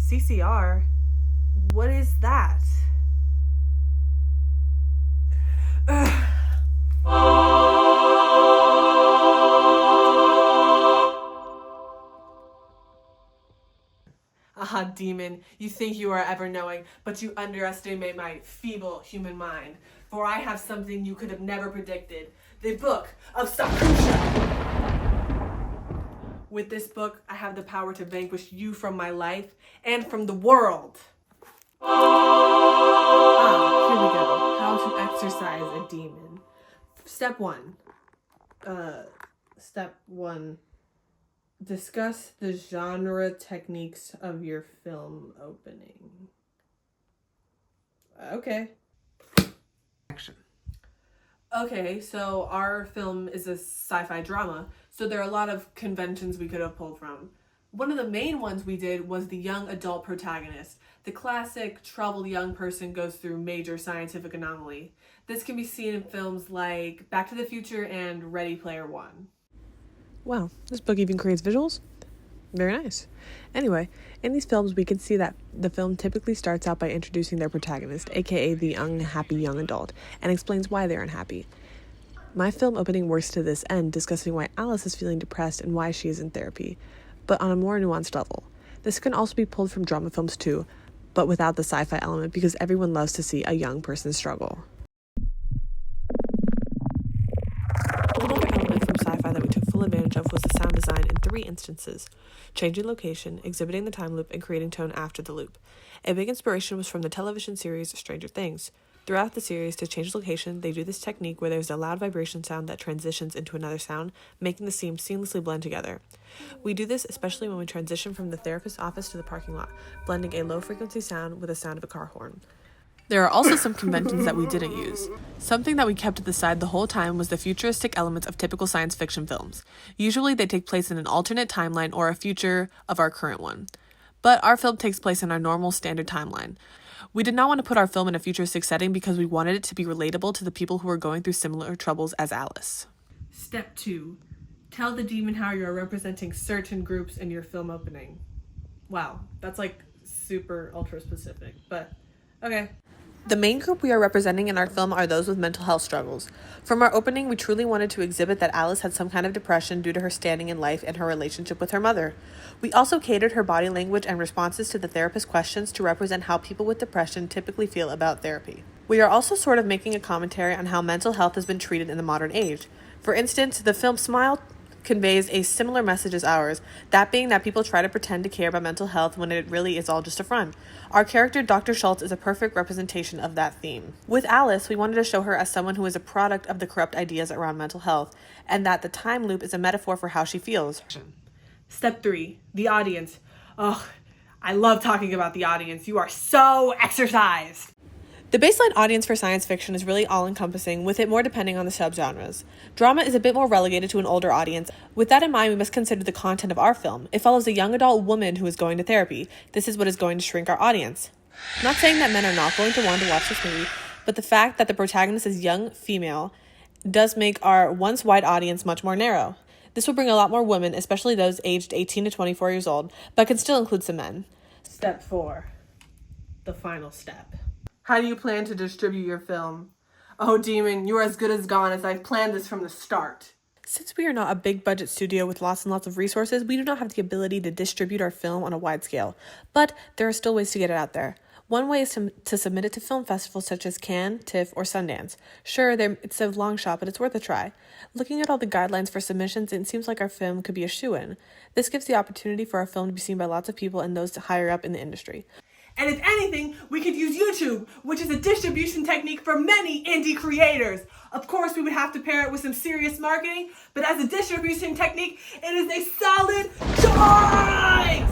CCR? What is that? Ah, demon, you think you are ever knowing, but you underestimate my feeble human mind. For I have something you could have never predicted. The Book of Sakusha. With this book, I have the power to vanquish you from my life and from the world. Here we go. How to exercise a demon. Step 1. Step 1. Discuss the genre techniques of your film opening. Okay. Action. Okay, so our film is a sci-fi drama, so there are a lot of conventions we could have pulled from. One of the main ones we did was the young adult protagonist. The classic troubled young person goes through major scientific anomaly. This can be seen in films like Back to the Future and Ready Player One. Wow, this book even creates visuals? Very nice. Anyway, in these films, we can see that the film typically starts out by introducing their protagonist, aka the unhappy young adult, and explains why they're unhappy. My film opening works to this end, discussing why Alice is feeling depressed and why she is in therapy, but on a more nuanced level. This can also be pulled from drama films too, but without the sci-fi element because everyone loves to see a young person struggle. Another element from sci-fi that we took full advantage of was the sound design in 3 instances: changing location, exhibiting the time loop, and creating tone after the loop. A big inspiration was from the television series Stranger Things. Throughout the series, to change location, they do this technique where there's a loud vibration sound that transitions into another sound, making the scenes seamlessly blend together. We do this especially when we transition from the therapist's office to the parking lot, blending a low-frequency sound with the sound of a car horn. There are also some conventions that we didn't use. Something that we kept to the side the whole time was the futuristic elements of typical science fiction films. Usually they take place in an alternate timeline or a future of our current one. But our film takes place in our normal standard timeline. We did not want to put our film in a futuristic setting because we wanted it to be relatable to the people who are going through similar troubles as Alice. Step 2. Tell the demon how you are representing certain groups in your film opening. Wow, that's like super ultra specific, but okay. The main group we are representing in our film are those with mental health struggles. From our opening, we truly wanted to exhibit that Alice had some kind of depression due to her standing in life and her relationship with her mother. We also catered her body language and responses to the therapist's questions to represent how people with depression typically feel about therapy. We are also sort of making a commentary on how mental health has been treated in the modern age. For instance, the film Smile conveys a similar message as ours, that being that people try to pretend to care about mental health when it really is all just a front. Our character, Dr. Schultz, is a perfect representation of that theme. With Alice, we wanted to show her as someone who is a product of the corrupt ideas around mental health, and that the time loop is a metaphor for how she feels. Step 3. The audience. Oh, I love talking about the audience. You are so exercised. The baseline audience for science fiction is really all-encompassing, with it more depending on the subgenres. Drama is a bit more relegated to an older audience. With that in mind, we must consider the content of our film. It follows a young adult woman who is going to therapy. This is what is going to shrink our audience. Not saying that men are not going to want to watch this movie, but the fact that the protagonist is young female does make our once wide audience much more narrow. This will bring a lot more women, especially those aged 18 to 24 years old, but can still include some men. Step 4. The final step. How do you plan to distribute your film? Oh, demon, you are as good as gone as I've planned this from the start. Since we are not a big budget studio with lots and lots of resources, we do not have the ability to distribute our film on a wide scale. But there are still ways to get it out there. One way is to submit it to film festivals such as Cannes, TIFF, or Sundance. Sure, it's a long shot, but it's worth a try. Looking at all the guidelines for submissions, it seems like our film could be a shoo-in. This gives the opportunity for our film to be seen by lots of people and those higher up in the industry. And if anything, we could use YouTube, which is a distribution technique for many indie creators. Of course, we would have to pair it with some serious marketing, but as a distribution technique, it is a solid choice!